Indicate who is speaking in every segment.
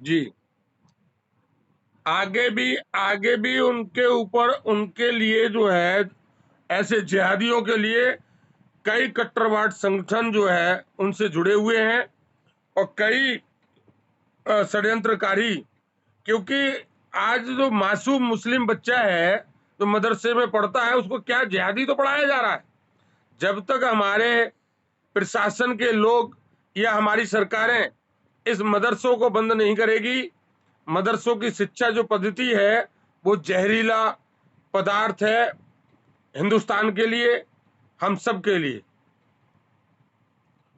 Speaker 1: जी। आगे भी उनके ऊपर, उनके लिए जो है, ऐसे जिहादियों के लिए कई कट्टरवाद संगठन जो है उनसे जुड़े हुए हैं, और कई षड्यंत्रकारी। क्योंकि आज जो मासूम मुस्लिम बच्चा है जो मदरसे में पढ़ता है, उसको क्या जिहादी तो पढ़ाया जा रहा है। जब तक हमारे प्रशासन के लोग या हमारी सरकारें इस मदरसों को बंद नहीं करेगी, मदरसों की शिक्षा जो पद्धति है वो जहरीला पदार्थ है हिंदुस्तान के लिए, हम सब के लिए।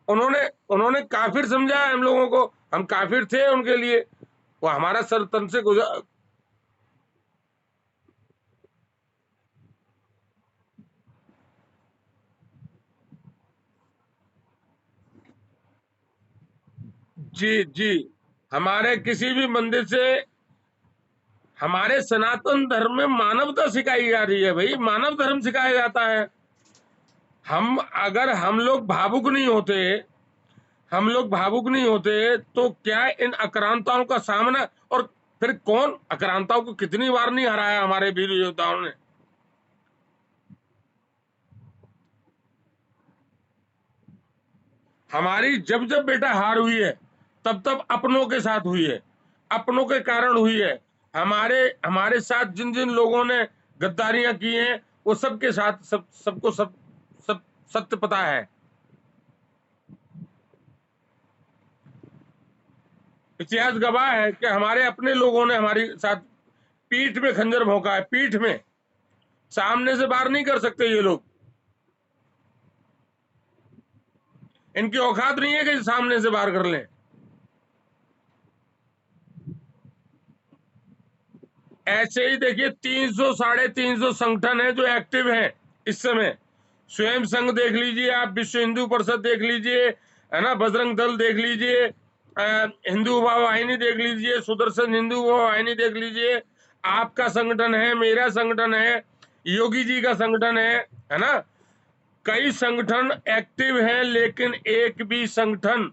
Speaker 1: उन्होंने उन्होंने काफिर समझा है हम लोगों को, हम काफिर थे उनके लिए, वो हमारा सर तन से गुजर। जी जी। हमारे किसी भी मंदिर से, हमारे सनातन धर्म में मानवता सिखाई जा रही है भाई, मानव धर्म सिखाया जाता है। हम अगर हम लोग भावुक नहीं होते, हम लोग भावुक नहीं होते तो क्या इन आक्रांताओं का सामना, और फिर कौन आक्रांताओं को कितनी बार नहीं हराया हमारे वीर योद्धाओं ने। हमारी जब जब बेटा हार हुई है, तब तब अपनों के साथ हुई है, अपनों के कारण हुई है। हमारे हमारे साथ जिन जिन लोगों ने गद्दारियां की हैं, वो सबके साथ सबको सब सत्य पता है। इतिहास गवाह है कि हमारे अपने लोगों ने हमारे साथ पीठ में खंजर भोंका है, पीठ में। सामने से बाहर नहीं कर सकते ये लोग, इनकी औकात नहीं है कि सामने से बाहर कर लें। ऐसे ही देखिए 300 350 संगठन है जो एक्टिव हैं इस समय। स्वयं संघ देख लीजिए आप, विश्व हिंदू परिषद देख लीजिए, है ना, बजरंग दल देख लीजिए, हिंदू युवा वाहिनी देख लीजिए, सुदर्शन हिंदू युवा वाहिनी देख लीजिए, आपका संगठन है, मेरा संगठन है, योगी जी का संगठन है ना। कई संगठन एक्टिव हैं, लेकिन एक भी संगठन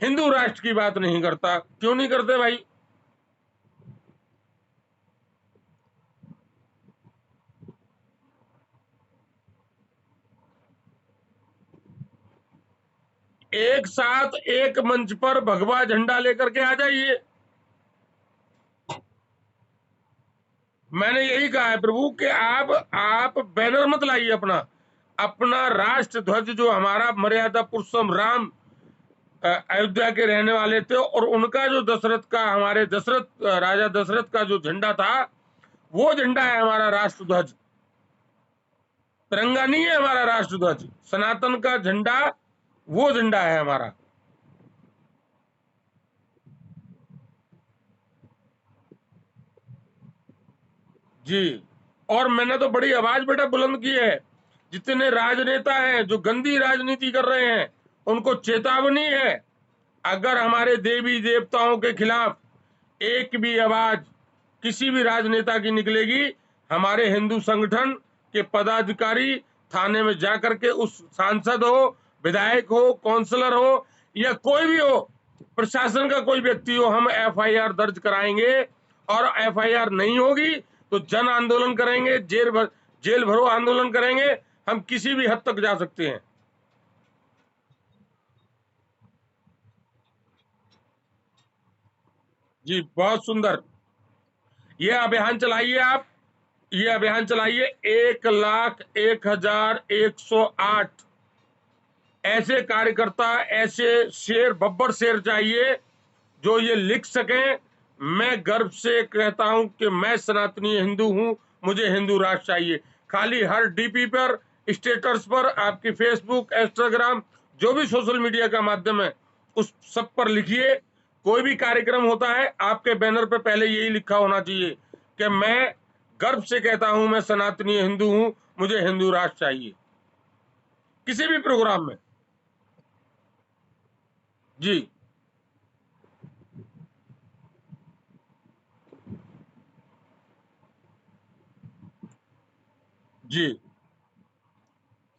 Speaker 1: हिंदू राष्ट्र की बात नहीं करता। क्यों नहीं करते भाई? एक साथ एक मंच पर भगवा झंडा लेकर के आ जाइए। मैंने यही कहा है प्रभु कि आप बैनर मत लाइए अपना, अपना राष्ट्र ध्वज जो हमारा मर्यादा पुरुषोत्तम राम अयोध्या के रहने वाले थे, और उनका जो दशरथ का, हमारे दशरथ राजा दशरथ का जो झंडा था, वो झंडा है हमारा राष्ट्र ध्वज। तिरंगा नहीं है हमारा राष्ट्र ध्वज, सनातन का झंडा वो झंडा है हमारा। जी। और मैंने तो बड़ी आवाज बेटा बुलंद की है, जितने राजनेता हैं जो गंदी राजनीति कर रहे हैं, उनको चेतावनी है। अगर हमारे देवी देवताओं के खिलाफ एक भी आवाज किसी भी राजनेता की निकलेगी, हमारे हिंदू संगठन के पदाधिकारी थाने में जाकर के उस सांसद हो, विधायक हो, काउंसलर हो, या कोई भी हो, प्रशासन का कोई व्यक्ति हो, हम एफआईआर दर्ज कराएंगे। और एफआईआर नहीं होगी तो जन आंदोलन करेंगे, जेल भरो आंदोलन करेंगे। हम किसी भी हद तक जा सकते हैं। जी बहुत सुंदर। ये अभियान चलाइए आप, ये अभियान चलाइए। 1,01,108 ऐसे कार्यकर्ता, ऐसे शेर, बब्बर शेर चाहिए जो ये लिख सकें, मैं गर्व से कहता हूं कि मैं सनातनी हिंदू हूं, मुझे हिंदू राष्ट्र चाहिए। खाली हर डीपी पर, स्टेटस पर, आपकी फेसबुक, इंस्टाग्राम, जो भी सोशल मीडिया का माध्यम है, उस सब पर लिखिए। कोई भी कार्यक्रम होता है, आपके बैनर पे पहले यही लिखा होना चाहिए कि मैं गर्व से कहता हूं मैं सनातनी हिंदू हूं, मुझे हिंदू राष्ट्र चाहिए। किसी भी प्रोग्राम में। जी जी।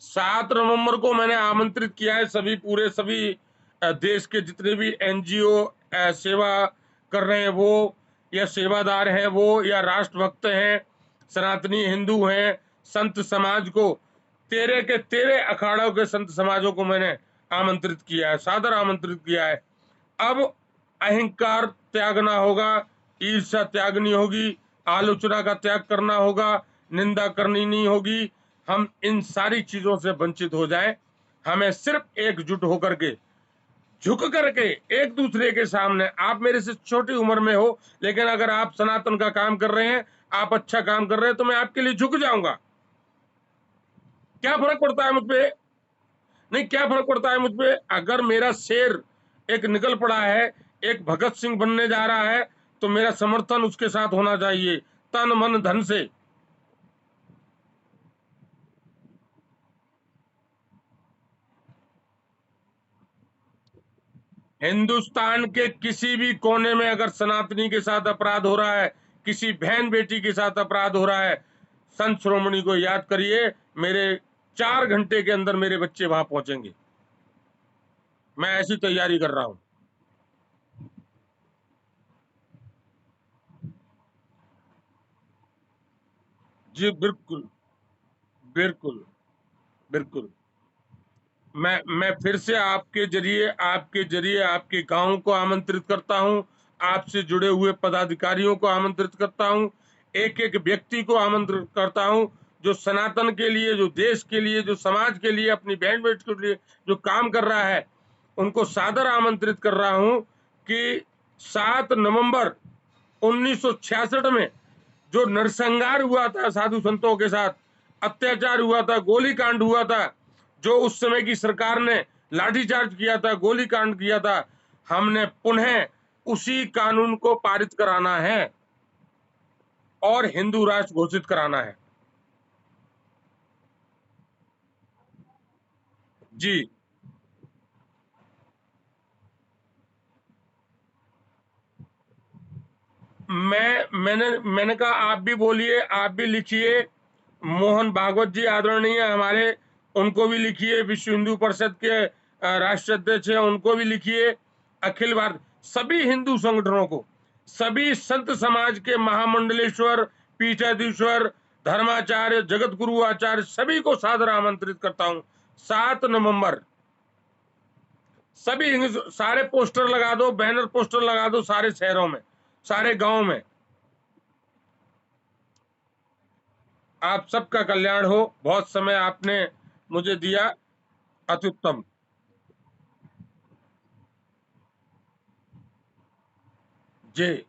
Speaker 1: 7 नवंबर को मैंने आमंत्रित किया है सभी, पूरे सभी देश के जितने भी एनजीओ सेवा कर रहे हैं वो, या सेवादार हैं वो, या राष्ट्रभक्त हैं, सनातनी हिंदू हैं, संत समाज को, तेरे के तेरे अखाड़ों के संत समाजों को मैंने आमंत्रित किया है, सादर आमंत्रित किया है। अब अहंकार त्यागना होगा, ईर्ष्या त्यागनी होगी, आलोचना का त्याग करना होगा, निंदा करनी नहीं होगी। हम इन सारी चीजों से वंचित हो जाएं। हमें सिर्फ एकजुट होकर के, झुक करके एक दूसरे के सामने, आप मेरे से छोटी उम्र में हो, लेकिन अगर आप सनातन का काम कर रहे हैं, आप अच्छा काम कर रहे हैं, तो मैं आपके लिए झुक जाऊंगा। क्या फर्क पड़ता है मुझ पे? नहीं, क्या फर्क पड़ता है मुझ पे? अगर मेरा शेर एक निकल पड़ा है, एक भगत सिंह बनने जा रहा है, तो मेरा समर्थन उसके साथ होना चाहिए, तन मन धन से। हिंदुस्तान के किसी भी कोने में अगर सनातनी के साथ अपराध हो रहा है, किसी बहन बेटी के साथ अपराध हो रहा है, संत श्रोमणी को याद करिए, मेरे 4 घंटे के अंदर मेरे बच्चे वहां पहुंचेंगे। मैं ऐसी तैयारी कर रहा हूं। जी बिल्कुल, बिल्कुल, बिल्कुल। मैं फिर से आपके जरिए आपके गांव को आमंत्रित करता हूं, आपसे जुड़े हुए पदाधिकारियों को आमंत्रित करता हूं, एक एक व्यक्ति को आमंत्रित करता हूं, जो सनातन के लिए, जो देश के लिए, जो समाज के लिए, अपनी बहन बेटी के लिए जो काम कर रहा है, उनको सादर आमंत्रित कर रहा हूं कि 7 नवंबर 1966 में जो नरसंहार हुआ था, साधु संतों के साथ अत्याचार हुआ था, गोलीकांड हुआ था, जो उस समय की सरकार ने लाठीचार्ज किया था, गोलीकांड किया था, हमने पुनः उसी कानून को पारित कराना है और हिंदू राष्ट्र घोषित कराना है। जी, मैंने कहा आप भी बोलिए, आप भी लिखिए, मोहन भागवत जी आदरणीय हमारे, उनको भी लिखिए, विश्व हिंदू परिषद के राष्ट्रीय अध्यक्ष हैं, उनको भी लिखिए, अखिल भारत सभी हिंदू संगठनों को, सभी संत समाज के महामंडलेश्वर, पीठाधीश्वर, धर्माचार्य, जगत गुरु आचार्य, सभी को सादर आमंत्रित करता हूं। 7 नवंबर, सारे पोस्टर लगा दो, बैनर पोस्टर लगा दो, सारे शहरों में, सारे गांव में। आप सबका कल्याण हो। बहुत समय आपने मुझे दिया, अत्युत्तम। जी,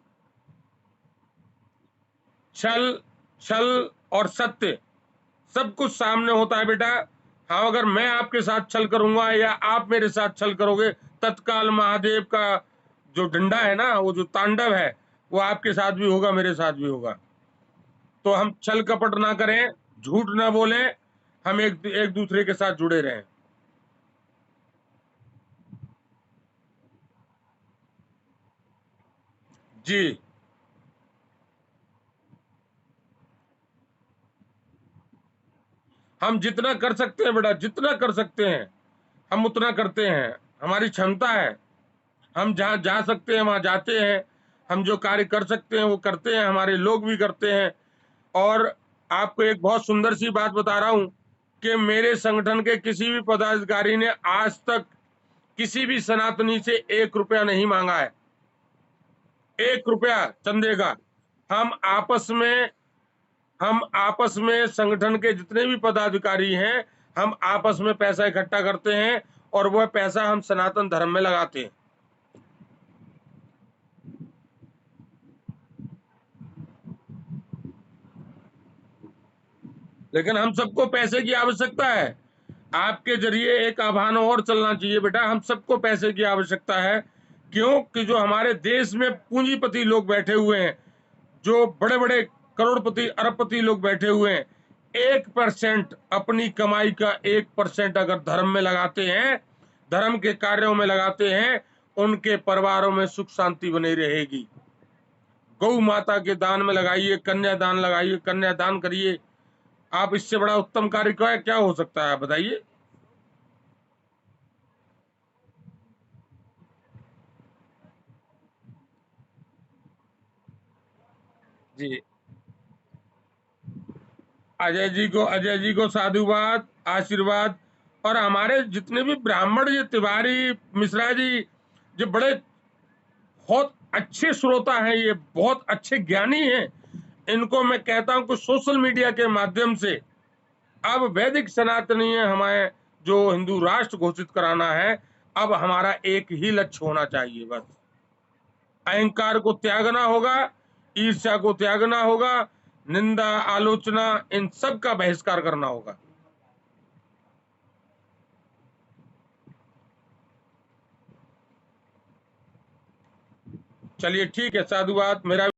Speaker 1: छल, छल और सत्य सब कुछ सामने होता है बेटा। हाँ, अगर मैं आपके साथ छल करूंगा या आप मेरे साथ छल करोगे, तत्काल महादेव का जो डंडा है ना, वो जो तांडव है, वो आपके साथ भी होगा, मेरे साथ भी होगा। तो हम छल कपट ना करें, झूठ ना बोलें, हम एक एक दूसरे के साथ जुड़े रहें। जी, हम जितना कर सकते हैं बेटा, जितना कर सकते हैं, हम उतना करते हैं। हमारी क्षमता है, हम जहाँ जा सकते हैं वहां जाते हैं, हम जो कार्य कर सकते हैं वो करते हैं, हमारे लोग भी करते हैं। और आपको एक बहुत सुंदर सी बात बता रहा हूं कि मेरे संगठन के किसी भी पदाधिकारी ने आज तक किसी भी सनातनी से 1 रुपया नहीं मांगा है, 1 रुपया चंदे का। हम आपस में हम आपस में संगठन के जितने भी पदाधिकारी हैं, हम आपस में पैसा इकट्ठा करते हैं और वह पैसा हम सनातन धर्म में लगाते हैं। लेकिन हम सबको पैसे की आवश्यकता है। आपके जरिए एक आह्वान और चलना चाहिए बेटा, हम सबको पैसे की आवश्यकता है। क्यों? कि जो हमारे देश में पूंजीपति लोग बैठे हुए हैं, जो बड़े बड़े करोड़पति अरबपति लोग बैठे हुए हैं, 1% अपनी कमाई का 1% अगर धर्म में लगाते हैं, धर्म के कार्यों में लगाते हैं, उनके परिवारों में सुख शांति बनी रहेगी। गौ माता के दान में लगाइए, कन्यादान लगाइए, कन्यादान करिए। आप इससे बड़ा उत्तम कार्य क्या हो सकता है, बताइए। जी, अजय जी को साधुवाद, आशीर्वाद। और हमारे जितने भी ब्राह्मण, ये तिवारी, मिश्रा जी, जो बड़े बहुत अच्छे श्रोता हैं, ये बहुत अच्छे ज्ञानी हैं, इनको मैं कहता हूं कि सोशल मीडिया के माध्यम से अब वैदिक सनातनीय हमें जो हिंदू राष्ट्र घोषित कराना है, अब हमारा एक ही लक्ष्य होना चाहिए बस। अहंकार को त्यागना होगा, ईर्ष्या को त्यागना होगा, निंदा, आलोचना, इन सब का बहिष्कार करना होगा। चलिए ठीक है, साधुवाद। मेरा